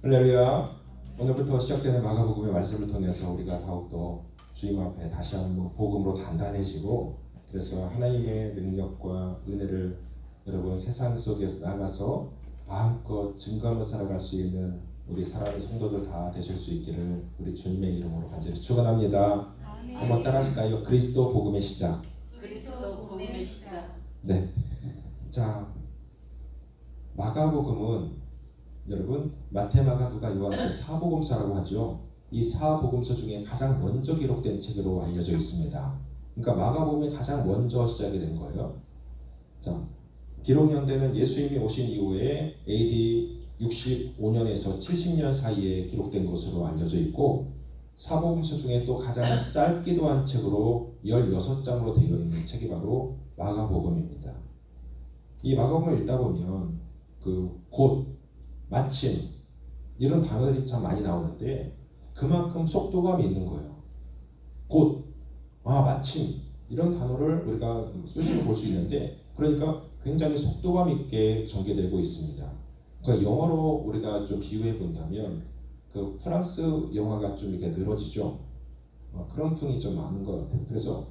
할렐루야. 오늘부터 시작되는 마가복음의 말씀을 통해서 우리가 더욱더 주님 앞에 다시 한번 복음으로 단단해지고, 그래서 하나님의 능력과 은혜를 여러분 세상 속에서 나가서 마음껏 증거하며 살아갈 수 있는 우리 사랑하는 성도들 다 되실 수 있기를 우리 주님의 이름으로 간절히 축원합니다. 한번 따라하실까요? 그리스도 복음의 시작. 그리스도 복음의 시작. 네. 자, 마가복음은 여러분 마태, 마가, 누가, 요한 그 사복음서라고 하죠. 이 사복음서 중에 가장 먼저 기록된 책으로 알려져 있습니다. 그러니까 마가복음이 가장 먼저 시작이 된 거예요. 자, 기록 연대는 예수님이 오신 이후에 AD 65년에서 70년 사이에 기록된 것으로 알려져 있고, 사복음서 중에 또 가장 짧기도 한 책으로 16장으로 되어 있는 책이 바로 마가복음입니다. 이 마가복음을 읽다 보면 곧, 마침 이런 단어들이 참 많이 나오는데 그만큼 속도감이 있는 거예요. 곧, 마침 이런 단어를 우리가 수식을 볼 수 있는데, 그러니까 굉장히 속도감 있게 전개되고 있습니다. 그러니까 영어로 우리가 좀 비유해 본다면 그 프랑스 영화가 좀 이렇게 늘어지죠. 그런 풍이 좀 많은 것 같아요. 그래서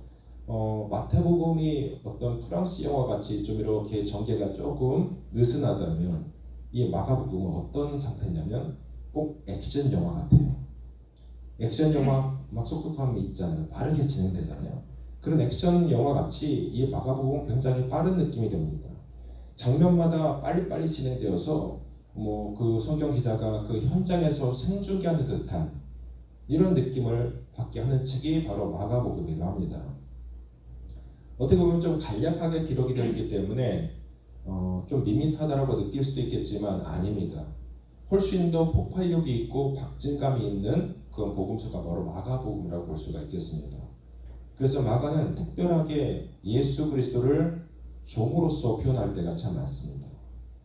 마태복음이 어떤 프랑스 영화 같이 좀 이렇게 전개가 조금 느슨하다면, 이 마가복음은 어떤 상태냐면 꼭 액션 영화 같아요. 액션 영화 막 속도감이 있잖아요. 빠르게 진행되잖아요. 그런 액션 영화 같이 이 마가복음은 굉장히 빠른 느낌이 듭니다. 장면마다 빨리빨리 진행되어서 그 성경 기자가 그 현장에서 생중계하는 듯한 이런 느낌을 받게 하는 책이 바로 마가복음이라고 합니다. 어떻게 보면 좀 간략하게 기록이 되어 있기 때문에 좀 밋밋하다라고 느낄 수도 있겠지만 아닙니다. 훨씬 더 폭발력이 있고 박진감이 있는 그런 복음서가 바로 마가복음이라고 볼 수가 있겠습니다. 그래서 마가는 특별하게 예수 그리스도를 종으로서 표현할 때가 참 많습니다.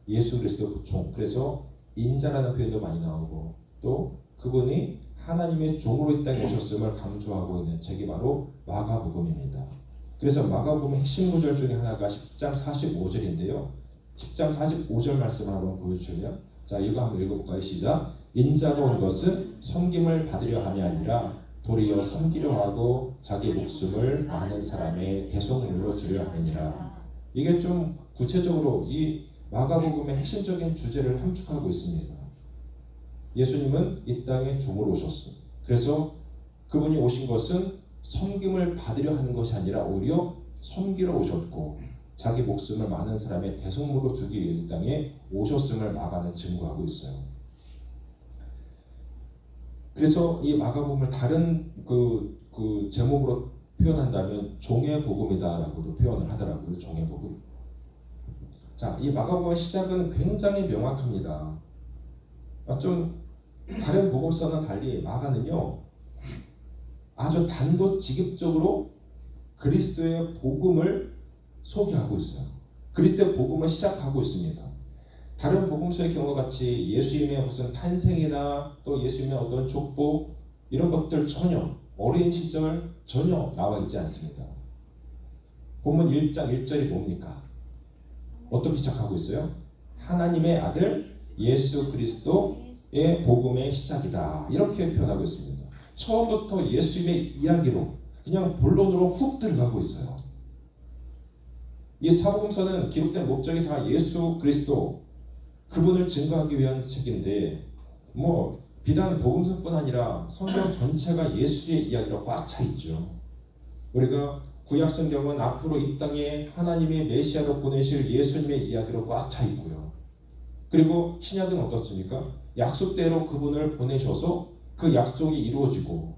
예수 그리스도 종, 그래서 인자라는 표현도 많이 나오고, 또 그분이 하나님의 종으로 이 땅에 오셨음을 강조하고 있는 책이 바로 마가복음입니다. 그래서 마가복음 핵심 구절 중에 하나가 10장 45절인데요. 10장 45절 말씀을 한번 보여주실래요? 자, 이거 한번 읽어볼까요? 시작. 인자가 온 것은 섬김을 받으려 함이 아니라 도리어 섬기려 하고 자기 목숨을 많은 사람의 대속물로 주려 함이니라. 이게 좀 구체적으로 이 마가복음의 핵심적인 주제를 함축하고 있습니다. 예수님은 이 땅에 종으로 오셨어요. 그래서 그분이 오신 것은 섬김을 받으려 하는 것이 아니라 오히려 섬기러 오셨고, 자기 목숨을 많은 사람의 대속물로 주기 위해서 이 땅에 오셨음을 마가는 증거하고 있어요. 그래서 이 마가복음을 다른 그 제목으로 표현한다면 종의 복음이다라고도 표현을 하더라고요. 종의 복음. 자, 이 마가복음의 시작은 굉장히 명확합니다. 좀 다른 복음서는 달리 마가는요, 아주 단도직입적으로 그리스도의 복음을 소개하고 있어요. 그리스도의 복음을 시작하고 있습니다. 다른 복음서의 경우와 같이 예수님의 무슨 탄생이나 또 예수님의 어떤 족보 이런 것들 전혀, 어린 시절 전혀 나와 있지 않습니다. 본문 1장 1절이 뭡니까? 어떻게 시작하고 있어요? 하나님의 아들 예수 그리스도의 복음의 시작이다, 이렇게 표현하고 있습니다. 처음부터 예수님의 이야기로 그냥 본론으로 훅 들어가고 있어요. 이 사복음서는 기록된 목적이 다 예수 그리스도 그분을 증거하기 위한 책인데, 비단 복음서뿐 아니라 성경 전체가 예수의 이야기로 꽉 차 있죠. 우리가 구약 성경은 앞으로 이 땅에 하나님의 메시아로 보내실 예수님의 이야기로 꽉 차 있고요. 그리고 신약은 어떻습니까? 약속대로 그분을 보내셔서 그 약속이 이루어지고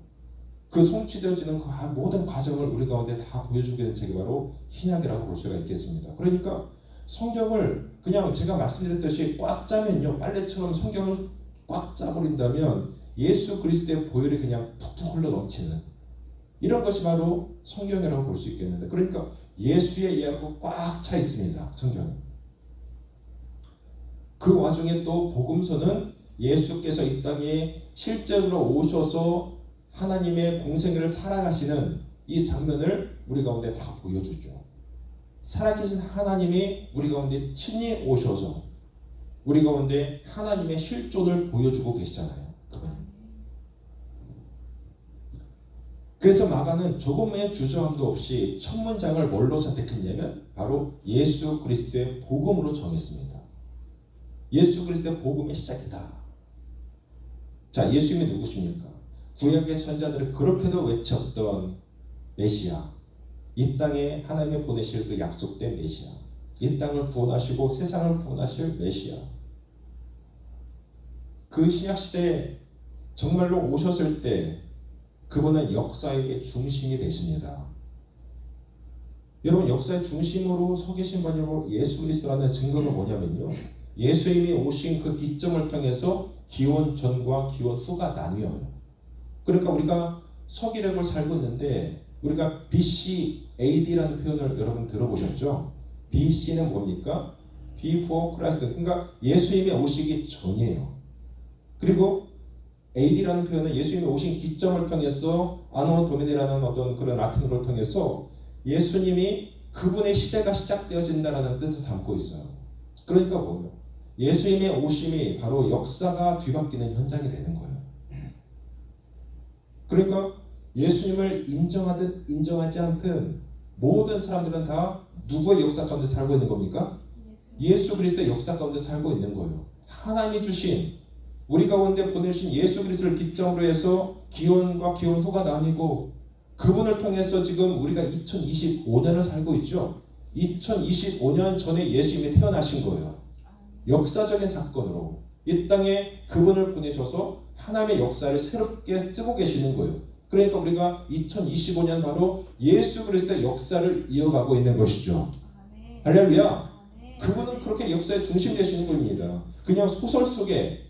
그 성취되어지는 그 모든 과정을 우리 가운데 다 보여주게 된 책이 바로 신약이라고 볼 수가 있겠습니다. 그러니까 성경을 그냥 제가 말씀드렸듯이 꽉 짜면요, 빨래처럼 성경을 꽉 짜버린다면 예수 그리스도의 보혈이 그냥 툭툭 흘러 넘치는 이런 것이 바로 성경이라고 볼 수 있겠는데, 그러니까 예수의 이야기가 꽉 차 있습니다. 성경은. 그 와중에 또 복음서는 예수께서 이 땅에 실제로 오셔서 하나님의 공생애를 살아가시는 이 장면을 우리 가운데 다 보여주죠. 살아계신 하나님이 우리 가운데 친히 오셔서 우리 가운데 하나님의 실존을 보여주고 계시잖아요. 그분이. 그래서 마가는 조금의 주저함도 없이 첫 문장을 뭘로 선택했냐면 바로 예수 그리스도의 복음으로 정했습니다. 예수 그리스도의 복음의 시작이다. 자, 예수님이 누구십니까? 구약의 선자들을 그렇게도 외쳤던 메시아, 이 땅에 하나님이 보내실 그 약속된 메시아, 이 땅을 구원하시고 세상을 구원하실 메시아. 그 신약시대에 정말로 오셨을 때 그분은 역사의 중심이 되십니다. 여러분, 역사의 중심으로 서 계신 분이 예수 그리스도라는 증거가 뭐냐면요, 예수님이 오신 그 기점을 통해서 기원 전과 기원 후가 나뉘어요. 그러니까 우리가 서기력을 살고 있는데 우리가 BC, AD라는 표현을 여러분 들어보셨죠? BC는 뭡니까? Before Christ. 그러니까 예수님이 오시기 전이에요. 그리고 AD라는 표현은 예수님이 오신 기점을 통해서 아노 도미니라는 어떤 그런 라틴어를 통해서 예수님이 그분의 시대가 시작되어진다라는 뜻을 담고 있어요. 그러니까 뭐예요? 예수님의 오심이 바로 역사가 뒤바뀌는 현장이 되는 거예요. 그러니까 예수님을 인정하든 인정하지 않든 모든 사람들은 다 누구의 역사 가운데 살고 있는 겁니까? 예수 그리스도의 역사 가운데 살고 있는 거예요. 하나님이 주신 우리 가운데 보내신 예수 그리스도를 기점으로 해서 기원과 기원 후가 나뉘고 그분을 통해서 지금 우리가 2025년을 살고 있죠. 2025년 전에 예수님이 태어나신 거예요. 역사적인 사건으로 이 땅에 그분을 보내셔서 하나님의 역사를 새롭게 쓰고 계시는 거예요. 그러니까 우리가 2025년 바로 예수 그리스도의 역사를 이어가고 있는 것이죠. 할렐루야. 그분은 그렇게 역사의 중심 되시는 분입니다. 그냥 소설 속에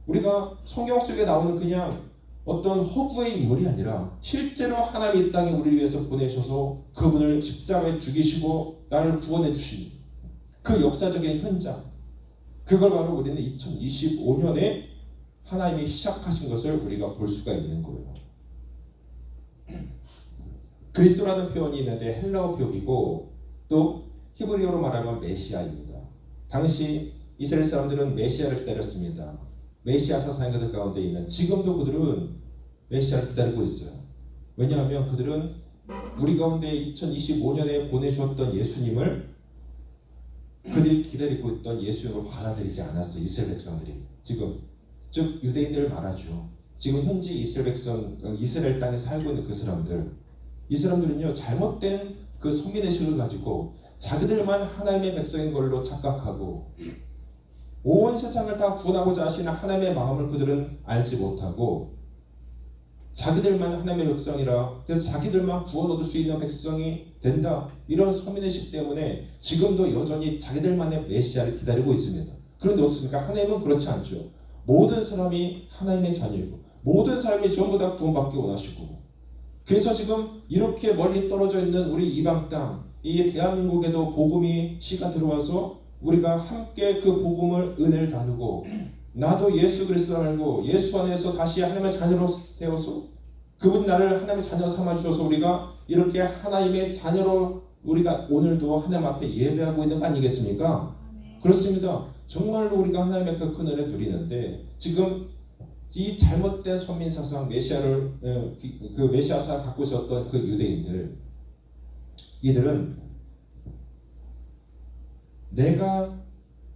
우리가 성경 속에 나오는 그냥 어떤 허구의 인물이 아니라 실제로 하나님 이 땅에 우리를 위해서 보내셔서 그분을 십자가에 죽이시고 나를 구원해 주신 그 역사적인 현장, 그걸 바로 우리는 2025년에 하나님이 시작하신 것을 우리가 볼 수가 있는 거예요. 그리스도라는 표현이 있는데 헬라어 표기고 또 히브리어로 말하면 메시아입니다. 당시 이스라엘 사람들은 메시아를 기다렸습니다. 메시아 사상가들 가운데 있는 지금도 그들은 메시아를 기다리고 있어요. 왜냐하면 그들은 우리 가운데 2025년에 보내주었던 예수님을 그들이 기다리고 있던 예수님을 받아들이지 않았어요. 이스라엘 백성들이 지금 즉 유대인들을 말하죠. 지금 현재 이스라엘 백성 이스라엘 땅에 살고 있는 그 사람들, 이 사람들은요 잘못된 그 선민의식을 가지고 자기들만 하나님의 백성인 걸로 착각하고 온 세상을 다 구원하고자 하시는 하나님의 마음을 그들은 알지 못하고 자기들만 하나님의 백성이라 그래서 자기들만 구원 얻을 수 있는 백성이 된다, 이런 서민의식 때문에 지금도 여전히 자기들만의 메시아를 기다리고 있습니다. 그런데 어떻습니까? 하나님은 그렇지 않죠. 모든 사람이 하나님의 자녀이고 모든 사람이 전부 다 구원받기 원하시고, 그래서 지금 이렇게 멀리 떨어져 있는 우리 이방 땅, 이 대한민국에도 복음이 씨가 들어와서 우리가 함께 그 복음을 은혜를 나누고 나도 예수 그리스도를 알고 예수 안에서 다시 하나님의 자녀로 되어서 그분 나를 하나님의 자녀로 삼아 주셔서 우리가 이렇게 하나님의 자녀로 우리가 오늘도 하나님 앞에 예배하고 있는 거 아니겠습니까? 그렇습니다. 정말로 우리가 하나님의 그 큰 은혜를 누리는데 지금 이 잘못된 선민 사상 메시아를 그 메시아 사상 갖고 있었던 그 유대인들, 이들은 내가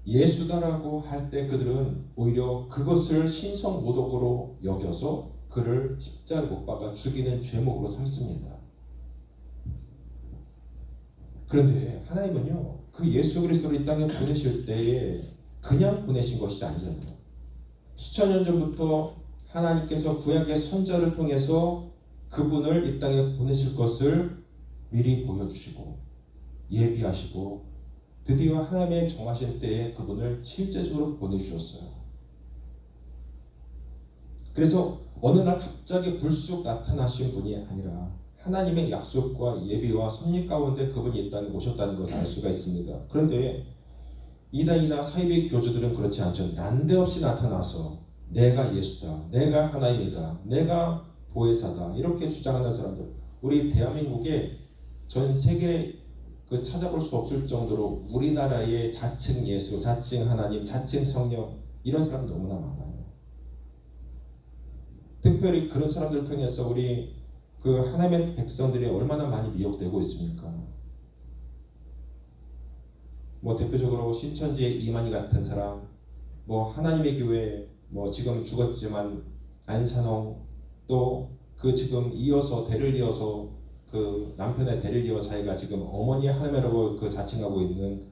예수다라고 할 때 그들은 오히려 그것을 신성모독으로 여겨서 그를 십자가에 못 박아 죽이는 죄목으로 삼습니다. 그런데 하나님은요 그 예수 그리스도를 이 땅에 보내실 때에 그냥 보내신 것이 아니잖아요. 수천 년 전부터 하나님께서 구약의 선자를 통해서 그분을 이 땅에 보내실 것을 미리 보여주시고 예비하시고 드디어 하나님의 정하신 때에 그분을 실제적으로 보내주셨어요. 그래서 어느 날 갑자기 불쑥 나타나신 분이 아니라 하나님의 약속과 예비와 섭리 가운데 그분이 이 땅에 오셨다는 것을 알 수가 있습니다. 그런데 이단이나 사이비 교주들은 그렇지 않죠. 난데없이 나타나서 내가 예수다, 내가 하나님이다, 내가 보혜사다 이렇게 주장하는 사람들, 우리 대한민국에 전 세계 그 찾아볼 수 없을 정도로 우리나라의 자칭 예수, 자칭 하나님, 자칭 성령 이런 사람 너무나 많아요. 특별히 그런 사람들을 통해서 우리 그 하나님의 백성들이 얼마나 많이 미혹되고 있습니까? 뭐 대표적으로 신천지의 이만희 같은 사람, 뭐 하나님의 교회, 뭐 지금 죽었지만 안산홍, 또 그 지금 이어서 대를 이어서 그 남편의 대를 이어 자기가 지금 어머니 하나님이라고 그 자칭하고 있는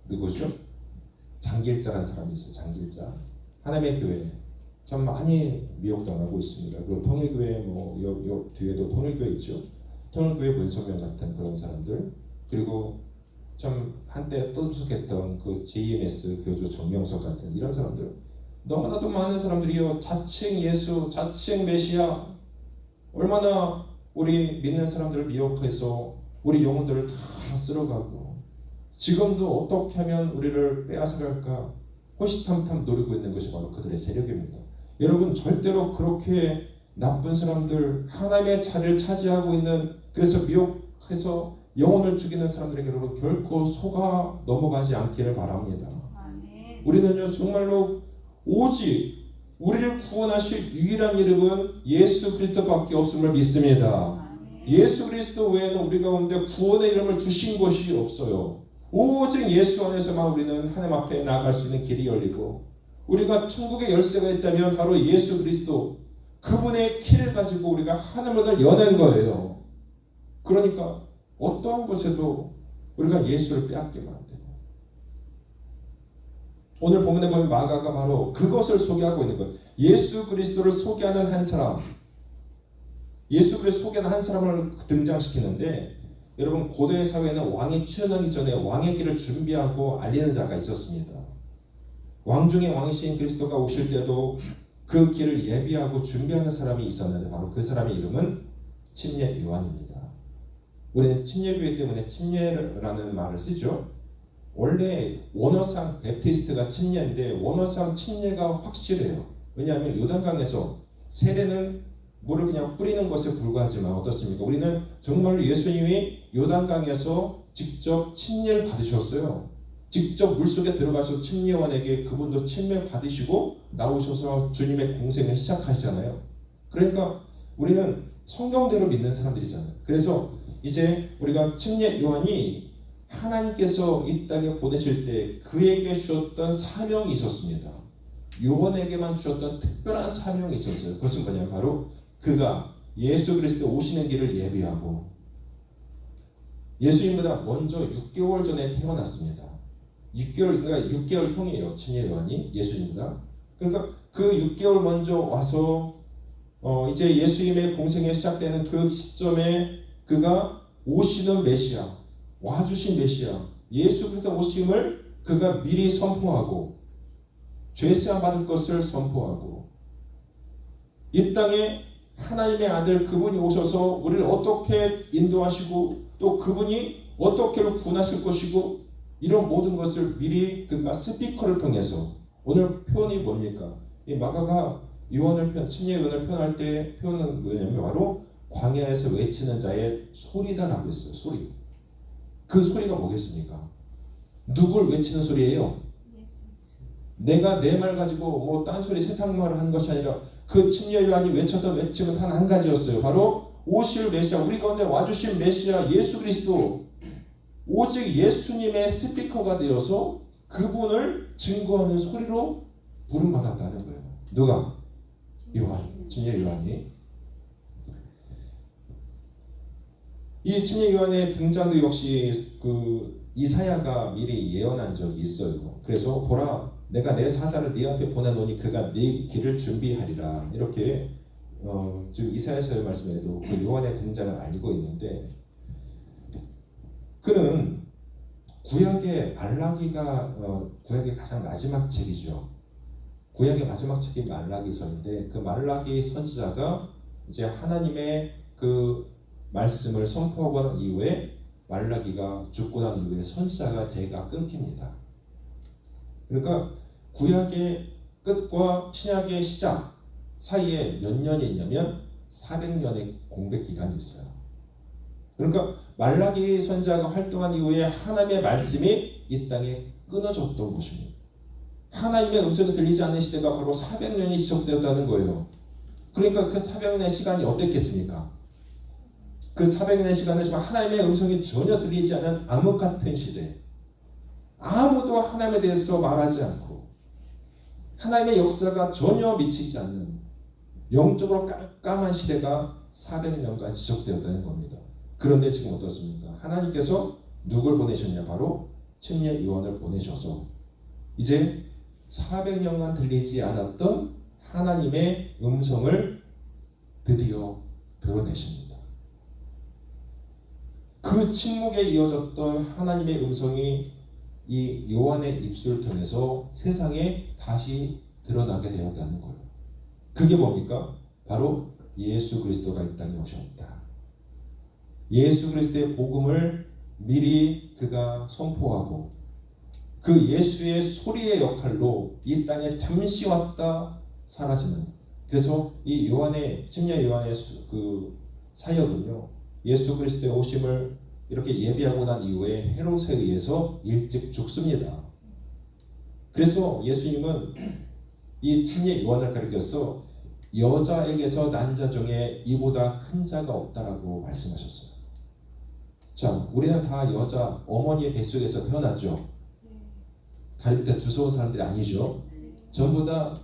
누구죠? 장길자라는 사람이 있어요. 장길자. 하나님의 교회 참 많이 미혹당하고 있습니다. 그리고 통일교회 뭐 요 뒤에도 통일교회 있죠. 통일교회 문성명 같은 그런 사람들, 그리고 참 한때 떠들썩했던 그 JMS 교주 정명석 같은 이런 사람들, 너무나도 많은 사람들이요 자칭 예수, 자칭 메시아, 얼마나 우리 믿는 사람들을 미혹해서 우리 영혼들을 다 쓸어가고 지금도 어떻게 하면 우리를 빼앗아갈까 호시탐탐 노리고 있는 것이 바로 그들의 세력입니다. 여러분 절대로 그렇게 나쁜 사람들, 하나님의 자리를 차지하고 있는, 그래서 미혹해서 영혼을 죽이는 사람들에게 여러분 결코 속아 넘어가지 않기를 바랍니다. 아멘. 우리는요 정말로 오직 우리를 구원하실 유일한 이름은 예수 그리스도밖에 없음을 믿습니다. 아멘. 예수 그리스도 외에는 우리 가운데 구원의 이름을 주신 것이 없어요. 오직 예수 안에서만 우리는 하나님 앞에 나아갈 수 있는 길이 열리고, 우리가 천국의 열쇠가 있다면 바로 예수 그리스도 그분의 키를 가지고 우리가 하늘문을 여는 거예요. 그러니까 어떠한 곳에도 우리가 예수를 빼앗기면 안 돼요. 오늘 본문에 보면 마가가 바로 그것을 소개하고 있는 거예요. 예수 그리스도를 소개하는 한 사람, 예수 그리스도 소개하는 한 사람을 등장시키는데, 여러분 고대 사회에는 왕이 출현하기 전에 왕의 길을 준비하고 알리는 자가 있었습니다. 왕 중에 왕이신 그리스도가 오실 때도 그 길을 예비하고 준비하는 사람이 있었는데 바로 그 사람의 이름은 침례 요한입니다. 우리는 침례교회 때문에 침례라는 말을 쓰죠. 원래 원어상 베프티스트가 침례인데 원어상 침례가 확실해요. 왜냐하면 요단강에서 세례는 물을 그냥 뿌리는 것에 불과하지만 어떻습니까? 우리는 정말로 예수님이 요단강에서 직접 침례를 받으셨어요. 직접 물속에 들어가서 침례요한에게 그분도 침례를 받으시고 나오셔서 주님의 공생을 시작하시잖아요. 그러니까 우리는 성경대로 믿는 사람들이잖아요. 그래서 이제 우리가 침례 요한이 하나님께서 이 땅에 보내실 때 그에게 주셨던 사명이 있었습니다. 요한에게만 주셨던 특별한 사명이 있었어요. 그것은 뭐냐면 바로 그가 예수 그리스도 오시는 길을 예비하고, 예수님보다 먼저 6개월 전에 태어났습니다. 6개월, 그러니까 6개월 형이에요. 침례 요한이 예수님보다. 그러니까 그 6개월 먼저 와서 이제 예수님의 공생이 시작되는 그 시점에 그가 오시는 메시아, 와주신 메시아, 예수 그리스도 오심을 그가 미리 선포하고 죄사함 받을 것을 선포하고, 이 땅에 하나님의 아들 그분이 오셔서 우리를 어떻게 인도하시고 또 그분이 어떻게 구원하실 것이고 이런 모든 것을 미리 그가 스피커를 통해서, 오늘 표현이 뭡니까? 이 마가가 요한을 침례 요한을 표현할 때 표현은 뭐냐면 바로 광야에서 외치는 자의 소리다라고 했어요. 소리. 그 소리가 뭐겠습니까? 누굴 외치는 소리예요? 내가 내 말 가지고 뭐 딴소리 세상 말을 하는 것이 아니라 그 침례 요한이 외쳤던 외침은 단 한 가지였어요. 바로 오실 메시아, 우리 가운데 와주신 메시아 예수 그리스도, 오직 예수님의 스피커가 되어서 그분을 증거하는 소리로 부름받았다는 거예요. 누가? 요한, 침례 요한이. 이 침례 요한의 등장도 역시 그 이사야가 미리 예언한 적이 있어요. 그래서 보라, 내가 내 사자를 네 앞에 보내노니 그가 네 길을 준비하리라. 이렇게 지금 이사야서의 말씀에도 그 요한의 등장을 알고 있는데, 그는 구약의 말라기가 구약의 가장 마지막 책이죠. 구약의 마지막 책이 말라기서인데 그 말라기 선지자가 이제 하나님의 그 말씀을 선포하고 난 이후에 말라기가 죽고 난 이후에 선지자가 대가 끊깁니다. 그러니까 구약의 끝과 신약의 시작 사이에 몇 년이 있냐면 400년의 공백 기간이 있어요. 그러니까 말라기 선지자가 활동한 이후에 하나님의 말씀이 이 땅에 끊어졌던 것입니다. 하나님의 음성이 들리지 않는 시대가 바로 400년이 지속되었다는 거예요. 그러니까 그 400년의 시간이 어땠겠습니까? 그 400년의 시간은 정말 하나님의 음성이 전혀 들리지 않는 암흑 같은 시대, 아무도 하나님에 대해서 말하지 않고 하나님의 역사가 전혀 미치지 않는 영적으로 깜깜한 시대가 400년간 지속되었다는 겁니다. 그런데 지금 어떻습니까? 하나님께서 누굴 보내셨냐? 바로 침례 요한을 보내셔서 이제 400년간 들리지 않았던 하나님의 음성을 드디어 드러내십니다. 그 침묵에 이어졌던 하나님의 음성이 이 요한의 입술을 통해서 세상에 다시 드러나게 되었다는 거예요. 그게 뭡니까? 바로 예수 그리스도가 이 땅에 오셨다. 예수 그리스도의 복음을 미리 그가 선포하고 그 예수의 소리의 역할로 이 땅에 잠시 왔다 사라지는, 그래서 이 요한의 침례 요한의 그 사역은요, 예수 그리스도의 오심을 이렇게 예비하고 난 이후에 헤롯에 의해서 일찍 죽습니다. 그래서 예수님은 이 침례 요한을 가리켜서 여자에게서 난 자 중에 이보다 큰 자가 없다라고 말씀하셨어요. 자, 우리는 다 여자 어머니의 뱃속에서 태어났죠. 다리 밑에 두서운 사람들이 아니죠. 전부 다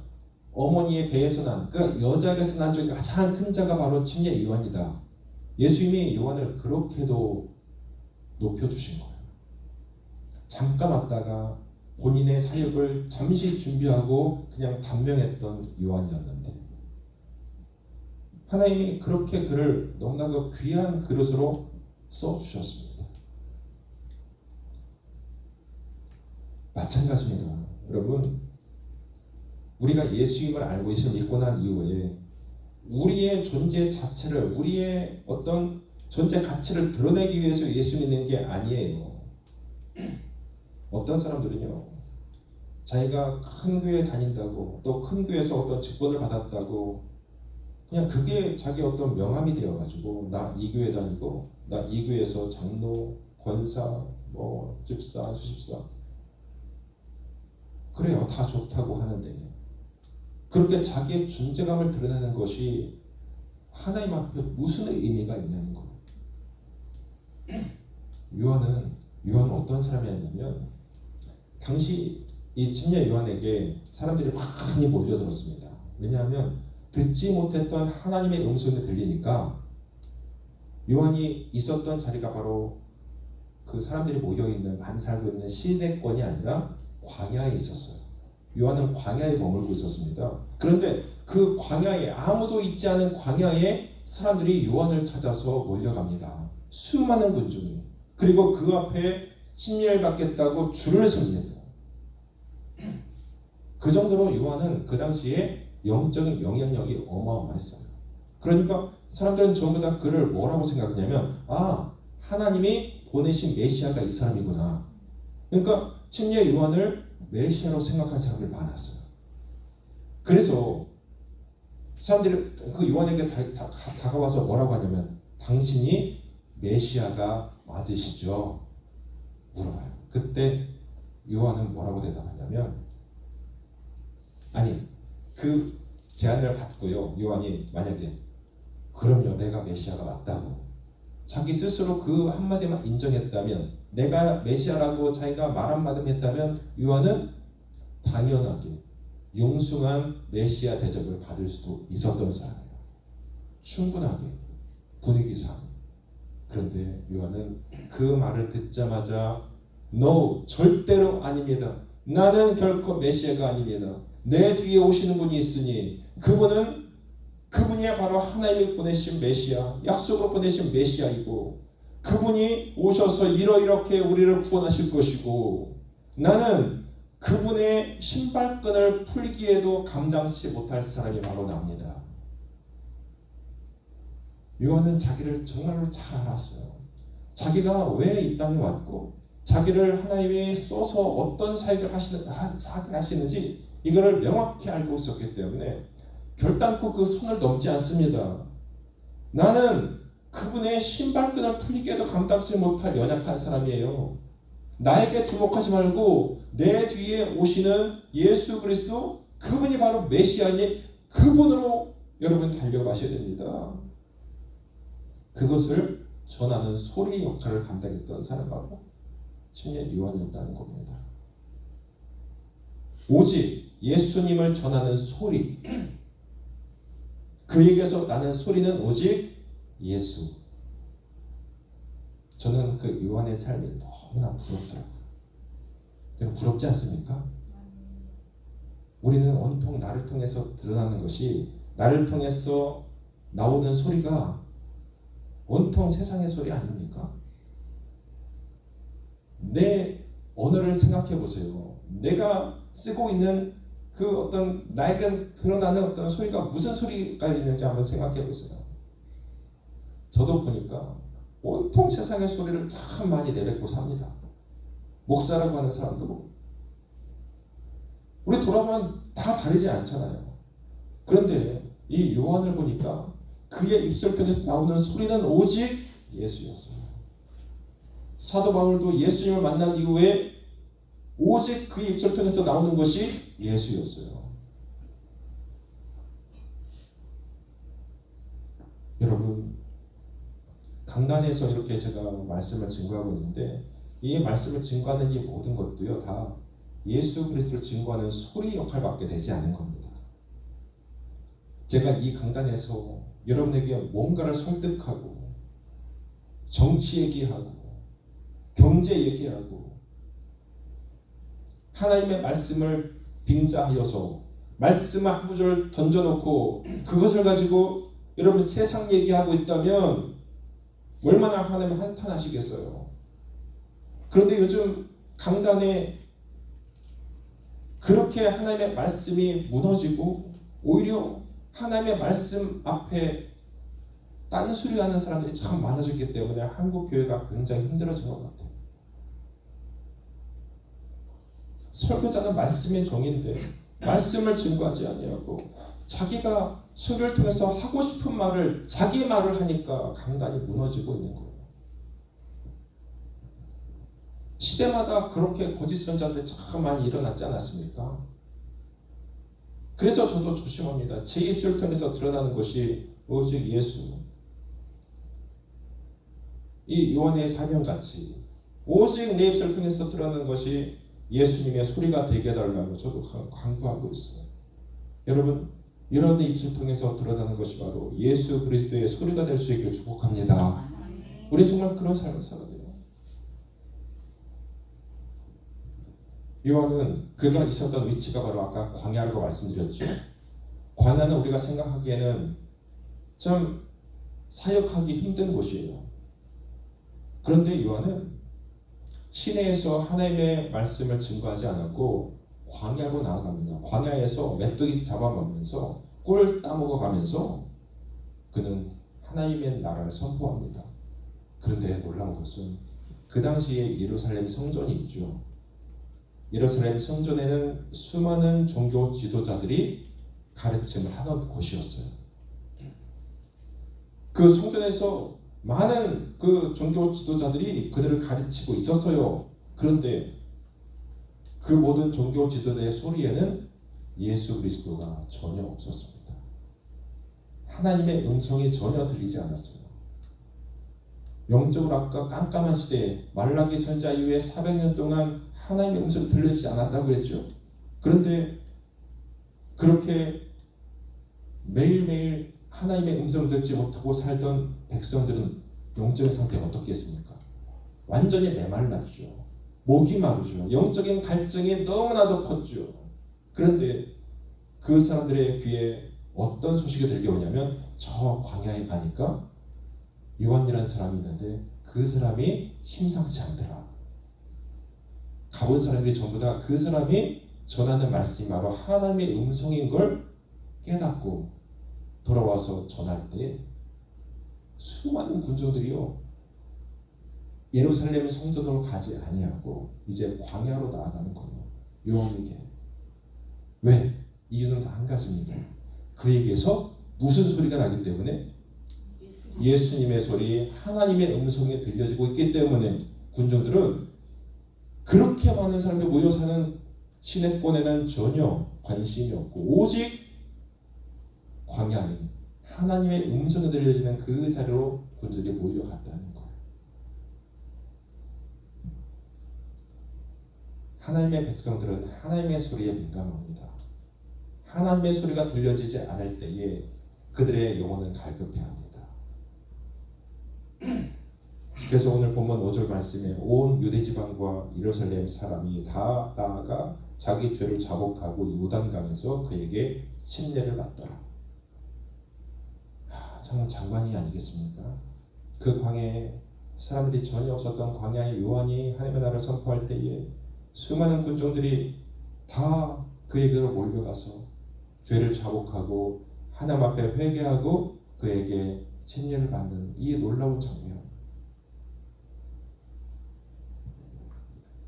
어머니의 배에서 난, 그 여자에게서 난 중에 가장 큰 자가 바로 침례 요한이다. 예수님이 요한을 그렇게도 높여주신 거예요. 잠깐 왔다가 본인의 사역을 잠시 준비하고 그냥 단명했던 요한이었는데 하나님이 그렇게 그를 너무나도 귀한 그릇으로 써주셨습니다. 마찬가지입니다. 여러분, 우리가 예수님을 알고 있음을 믿고 난 이후에 우리의 존재 자체를, 우리의 어떤 존재 가치를 드러내기 위해서 예수 믿는 게 아니에요. 어떤 사람들은요, 자기가 큰 교회에 다닌다고, 또 큰 교회에서 어떤 직분을 받았다고, 그냥 그게 자기 어떤 명함이 되어가지고 나 이 교회 다니고, 나 이 교회에서 장로, 권사, 뭐 집사, 수집사, 그래요, 다 좋다고 하는데 그렇게 자기의 존재감을 드러내는 것이 하나님 앞에 무슨 의미가 있냐는 거예요. 요한은 어떤 사람이었냐면, 당시 이 침례 요한에게 사람들이 많이 몰려들었습니다. 왜냐하면 듣지 못했던 하나님의 음성이 들리니까 요한이 있었던 자리가 바로 그 사람들이 모여있는, 많이 살고 있는 시내권이 아니라 광야에 있었어요. 요한은 광야에 머물고 있었습니다. 그런데 그 광야에, 아무도 있지 않은 광야에 사람들이 요한을 찾아서 몰려갑니다. 수많은 군중이. 그리고 그 앞에 침례를 받겠다고 줄을 섭니다. 그 정도로 요한은 그 당시에 영적인 영향력이 어마어마했어요. 그러니까 사람들은 전부 다 그를 뭐라고 생각하냐면, 아, 하나님이 보내신 메시아가 이 사람이구나. 그러니까 침례 요한을 메시아로 생각한 사람들이 많았어요. 그래서 사람들이 그 요한에게 다가와서 뭐라고 하냐면, 당신이 메시아가 맞으시죠? 물어봐요. 그때 요한은 뭐라고 대답하냐면, 아니, 그 제안을 받고요, 요한이 만약에 그럼요, 내가 메시아가 맞다고 자기 스스로 그 한마디만 인정했다면, 내가 메시아라고 자기가 말 한마디 했다면 요한은 당연하게 융숭한 메시아 대접을 받을 수도 있었던 사람이에요. 충분하게 분위기상. 그런데 요한은 그 말을 듣자마자 No, 절대로 아닙니다. 나는 결코 메시아가 아닙니다. 내 뒤에 오시는 분이 있으니 그분이 바로 하나님이 보내신 메시아, 약속으로 보내신 메시아이고, 그분이 오셔서 이렇게 우리를 구원하실 것이고, 나는 그분의 신발끈을 풀기에도 감당치 못할 사람이 바로 납니다. 요한은 자기를 정말로 잘 알았어요. 자기가 왜 이 땅에 왔고, 자기를 하나님이 써서 어떤 사역을 하시는지 이거를 명확히 알고 있었기 때문에 결단코 그 선을 넘지 않습니다. 나는 그분의 신발끈을 풀리게도 감당하지 못할 연약한 사람이에요. 나에게 주목하지 말고 내 뒤에 오시는 예수 그리스도, 그분이 바로 메시아니, 그분으로 여러분 달려가셔야 됩니다. 그것을 전하는 소리 역할을 감당했던 사람이 바로 청년 요한이었다는 겁니다. 오직 예수님을 전하는 소리, 그에게서 나는 소리는 오직 예수. 저는 그 요한의 삶이 너무나 부럽더라고요. 여러분 부럽지 않습니까? 우리는 온통 나를 통해서 드러나는 것이, 나를 통해서 나오는 소리가 온통 세상의 소리 아닙니까? 내 언어를 생각해 보세요. 내가 쓰고 있는 그 어떤 나에게 드러나는 어떤 소리가 무슨 소리가 있는지 한번 생각해 보세요. 저도 보니까 온통 세상의 소리를 참 많이 내뱉고 삽니다. 목사라고 하는 사람도 우리 돌아보면 다 다르지 않잖아요. 그런데 이 요한을 보니까 그의 입술 통해서 나오는 소리는 오직 예수였어요. 사도 바울도 예수님을 만난 이후에 오직 그 입술 통해서 나오는 것이 예수였어요. 여러분, 강단에서 이렇게 제가 말씀을 증거하고 있는데, 이 말씀을 증거하는 이 모든 것도요, 다 예수 그리스도를 증거하는 소리 역할밖에 되지 않은 겁니다. 제가 이 강단에서 여러분에게 뭔가를 설득하고, 정치 얘기하고, 경제 얘기하고, 하나님의 말씀을 빙자하여서 말씀 한 구절 던져놓고 그것을 가지고 여러분 세상 얘기하고 있다면 얼마나 하나님 한탄하시겠어요. 그런데 요즘 강단에 그렇게 하나님의 말씀이 무너지고 오히려 하나님의 말씀 앞에 딴소리하는 사람들이 참 많아졌기 때문에 한국 교회가 굉장히 힘들어진 것 같아요. 설교자는 말씀의 종인데 말씀을 증거하지 아니하고 자기가 설교를 통해서 하고 싶은 말을, 자기 말을 하니까 강단이 무너지고 있는 거예요. 시대마다 그렇게 거짓 선자들이 참 많이 일어났지 않았습니까? 그래서 저도 조심합니다. 제 입술을 통해서 드러나는 것이 오직 예수. 이 요한의 사명같이 오직 내 입술을 통해서 드러나는 것이 예수님의 소리가 되게 해달라고 저도 강구하고 있어요. 여러분, 이런 입술 통해서 드러나는 것이 바로 예수 그리스도의 소리가 될 수 있기를 축복합니다. 우리 정말 그런 삶을 살아야 돼요. 요한은 그가 있었던 위치가 바로 아까 광야라고 말씀드렸죠. 광야는 우리가 생각하기에는 참 사역하기 힘든 곳이에요. 그런데 요한은 시내에서 하나님의 말씀을 증거하지 않았고 광야로 나아갑니다. 광야에서 메뚜기 잡아먹으면서 꿀 따먹어 가면서 그는 하나님의 나라를 선포합니다. 그런데 놀라운 것은 그 당시에 예루살렘 성전이 있죠. 예루살렘 성전에는 수많은 종교 지도자들이 가르침을 하는 곳이었어요. 그 성전에서 많은 그 종교 지도자들이 그들을 가르치고 있었어요. 그런데 그 모든 종교 지도자의 소리에는 예수 그리스도가 전혀 없었습니다. 하나님의 음성이 전혀 들리지 않았어요. 영적으로 아까 깜깜한 시대에 말라기 선지자 이후에 400년 동안 하나님의 음성이 들리지 않았다고 그랬죠. 그런데 그렇게 매일매일 하나님의 음성을 듣지 못하고 살던 백성들은 영적인 상태가 어떻겠습니까? 완전히 메말랐죠. 목이 마르죠. 영적인 갈증이 너무나도 컸죠. 그런데 그 사람들의 귀에 어떤 소식이 들려오냐면 저 광야에 가니까 요한이라는 사람이 있는데 그 사람이 심상치 않더라. 가본 사람들이 전부 다 그 사람이 전하는 말씀이 바로 하나님의 음성인 걸 깨닫고 돌아와서 전할 때 수많은 군중들이요 예루살렘 성전으로 가지 아니하고 이제 광야로 나아가는 거예요. 요한에게. 왜? 이유는 다 한 가지입니다. 그에게서 무슨 소리가 나기 때문에? 예수님의 소리, 하나님의 음성이 들려지고 있기 때문에 군중들은 그렇게 많은 사람들이 모여 사는 시내권에는 전혀 관심이 없고 오직 광야에 하나님의 음성이 들려지는 그 자리로 군중들이 몰려갔다는 거예요. 하나님의 백성들은 하나님의 소리에 민감합니다. 하나님의 소리가 들려지지 않을 때에 그들의 영혼은 갈급해합니다. 그래서 오늘 본문 5절 말씀에 온 유대지방과 예루살렘 사람이 다 나아가 자기 죄를 자복하고 요단강에서 그에게 침례를 받더라. 참 장관이 아니겠습니까? 그 광야에 사람들이 전혀 없었던 광야의 요한이 하나님의 나라를 선포할 때에 수많은 군중들이 다 그에게로 몰려가서 죄를 자복하고 하나님 앞에 회개하고 그에게 침례를 받는 이 놀라운 장면.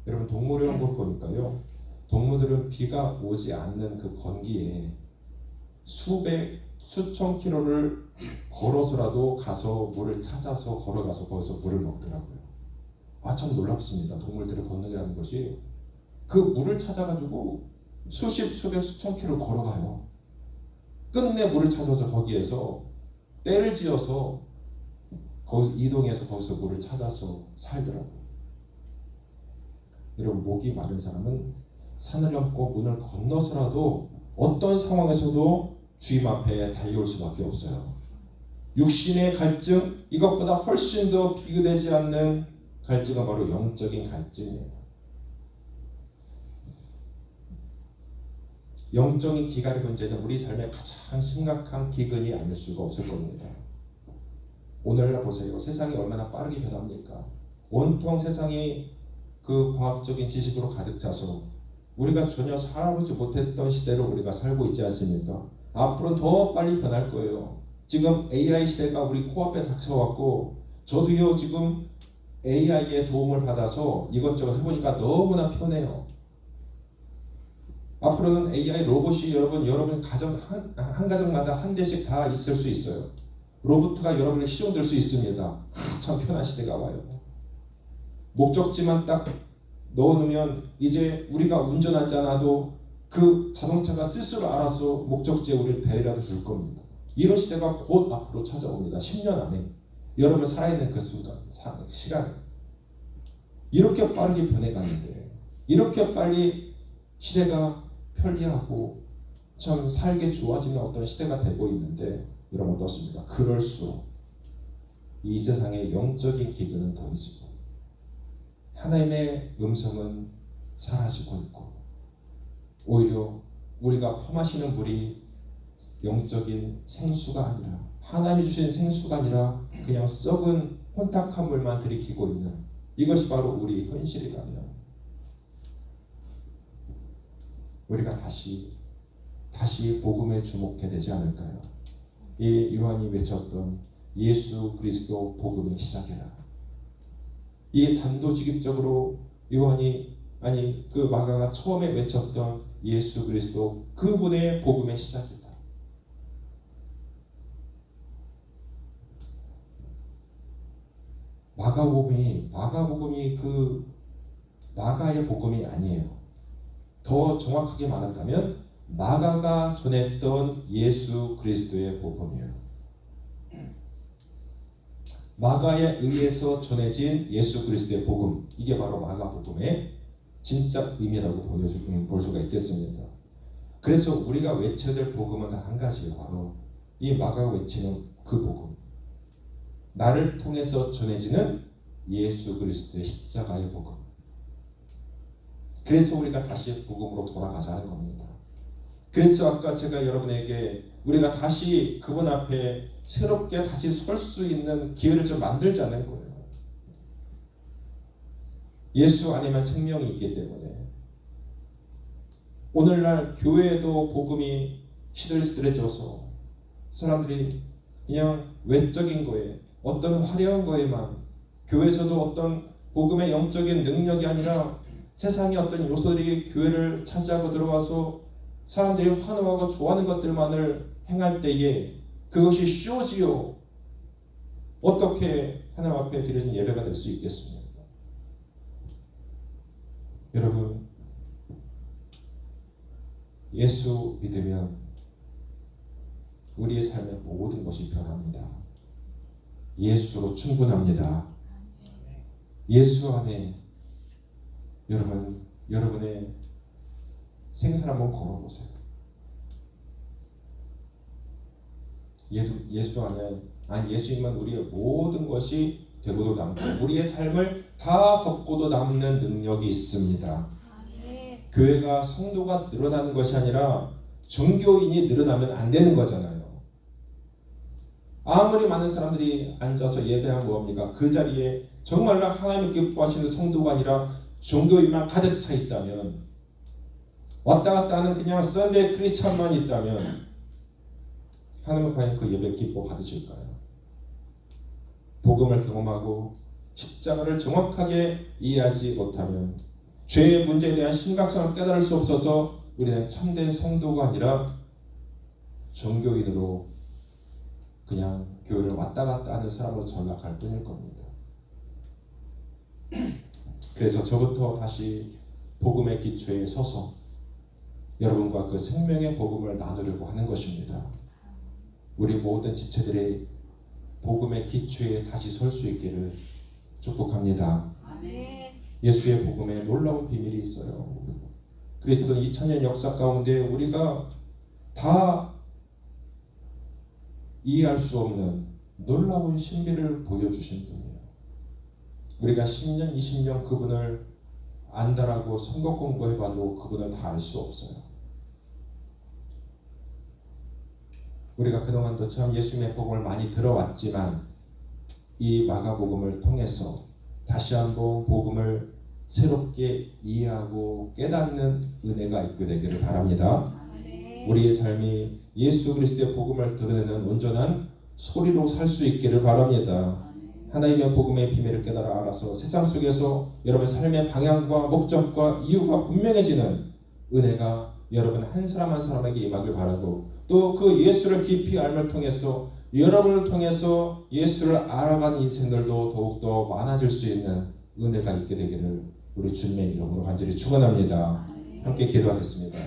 여러분 동물의 왕국 보니까요, 동물들은 비가 오지 않는 그 건기에 수천 킬로를 걸어서라도 가서 물을 찾아서 걸어가서 거기서 물을 먹더라고요. 참 놀랍습니다. 동물들의 본능이라는 것이 그 물을 찾아가지고 수십 수백 수천 킬로 걸어가요. 끝내 물을 찾아서 거기에서 떼를 지어서 거기 이동해서 거기서 물을 찾아서 살더라고요. 여러분 목이 마른 사람은 산을 넘고 문을 건너서라도 어떤 상황에서도 주님 앞에 달려올 수밖에 없어요. 육신의 갈증, 이것보다 훨씬 더 비교되지 않는 갈증은 바로 영적인 갈증이에요. 영적인 기갈의 문제는 우리 삶의 가장 심각한 기근이 아닐 수가 없을 겁니다. 오늘날 보세요. 세상이 얼마나 빠르게 변합니까? 온통 세상이 그 과학적인 지식으로 가득 차서 우리가 전혀 살아보지 못했던 시대로 우리가 살고 있지 않습니까? 앞으로는 더 빨리 변할 거예요. 지금 AI 시대가 우리 코앞에 닥쳐왔고 저도요 지금 AI의 도움을 받아서 이것저것 해보니까 너무나 편해요. 앞으로는 AI 로봇이 여러분 가정 한 가정마다 한 대씩 다 있을 수 있어요. 로봇가 여러분의 시종될 수 있습니다. 참 편한 시대가 와요. 목적지만 딱 넣어놓으면 이제 우리가 운전하지 않아도 그 자동차가 스스로 알아서 목적지에 우리를 데려다 줄 겁니다. 이런 시대가 곧 앞으로 찾아옵니다. 10년 안에 여러분 살아있는 그 순간 시간 이렇게 빠르게 변해가는데 이렇게 빨리 시대가 편리하고 참 살기 좋아지는 어떤 시대가 되고 있는데 여러분 어떻습니까? 그럴수록 이 세상의 영적인 기근은 더해지고 하나님의 음성은 사라지고 있고 오히려 우리가 퍼마시는 물이 영적인 생수가 아니라 하나님이 주신 생수가 아니라 그냥 썩은 혼탁한 물만 들이키고 있는 이것이 바로 우리 현실이라면 우리가 다시 복음에 주목해야 되지 않을까요? 이 요한이 외쳤던 예수 그리스도 복음의 시작이라. 이 단도직입적으로 요한이 그 마가가 처음에 외쳤던 예수 그리스도 그분의 복음의 시작이다. 마가복음이 그 마가의 복음이 아니에요. 더 정확하게 말한다면 마가가 전했던 예수 그리스도의 복음이에요. 마가에 의해서 전해진 예수 그리스도의 복음, 이게 바로 마가복음의 진짜 의미라고 볼 수가 있겠습니다. 그래서 우리가 외쳐야 될 복음은 단 한 가지예요. 바로 이 마가가 외치는 그 복음, 나를 통해서 전해지는 예수 그리스도의 십자가의 복음. 그래서 우리가 다시 복음으로 돌아가자는 겁니다. 그래서 아까 제가 여러분에게 우리가 다시 그분 앞에 새롭게 다시 설 수 있는 기회를 좀 만들자는 거예요. 예수 안에만 생명이 있기 때문에 오늘날 교회에도 복음이 시들시들해져서 사람들이 그냥 외적인 거에 어떤 화려한 거에만 교회에서도 어떤 복음의 영적인 능력이 아니라 세상의 어떤 요소들이 교회를 차지하고 들어와서 사람들이 환호하고 좋아하는 것들만을 행할 때에 그것이 쇼지요. 어떻게 하나님 앞에 드려진 예배가 될 수 있겠습니까? 여러분, 예수 믿으면 우리의 삶의 모든 것이 변합니다. 예수로 충분합니다. 예수 안에 여러분의 생사를 한번 걸어보세요. 예수 안에 예수님은 우리의 모든 것이 되고도 남고 우리의 삶을 다 덮고도 남는 능력이 있습니다. 교회가 성도가 늘어나는 것이 아니라 정교인이 늘어나면 안 되는 거잖아요. 아무리 많은 사람들이 앉아서 예배하면 뭐합니까? 그 자리에 정말로 하나님을 기뻐하시는 성도가 아니라 종교인만 가득 차 있다면, 왔다 갔다 하는 그냥 썬데이 크리스찬만 있다면 하나님은 과연 그 예배 기뻐 받으실까요? 복음을 경험하고 십자가를 정확하게 이해하지 못하면, 죄의 문제에 대한 심각성을 깨달을 수 없어서 우리는 참된 성도가 아니라 종교인으로 그냥 교회를 왔다 갔다 하는 사람으로 전락할 뿐일 겁니다. 그래서 저부터 다시 복음의 기초에 서서 여러분과 그 생명의 복음을 나누려고 하는 것입니다. 우리 모든 지체들이 복음의 기초에 다시 설 수 있기를 축복합니다. 아멘. 예수의 복음에 놀라운 비밀이 있어요. 그리스도는 2000년 역사 가운데 우리가 다 이해할 수 없는 놀라운 신비를 보여주신 분이에요. 우리가 10년, 20년 그분을 안다라고 성경 공부해봐도 그분을 다 알 수 없어요. 우리가 그동안도 참 예수님의 복음을 많이 들어왔지만 이 마가복음을 통해서 다시 한번 복음을 새롭게 이해하고 깨닫는 은혜가 있게 되기를 바랍니다. 우리의 삶이 예수 그리스도의 복음을 드러내는 온전한 소리로 살 수 있기를 바랍니다. 하나님의 복음의 비밀을 깨달아 알아서 세상 속에서 여러분의 삶의 방향과 목적과 이유가 분명해지는 은혜가 여러분 한 사람 한 사람에게 임하길 바라고, 또 그 예수를 깊이 알을 통해서 여러분을 통해서 예수를 알아가는 인생들도 더욱더 많아질 수 있는 은혜가 있게 되기를 우리 주님의 이름으로 간절히 축원합니다. 함께 기도하겠습니다.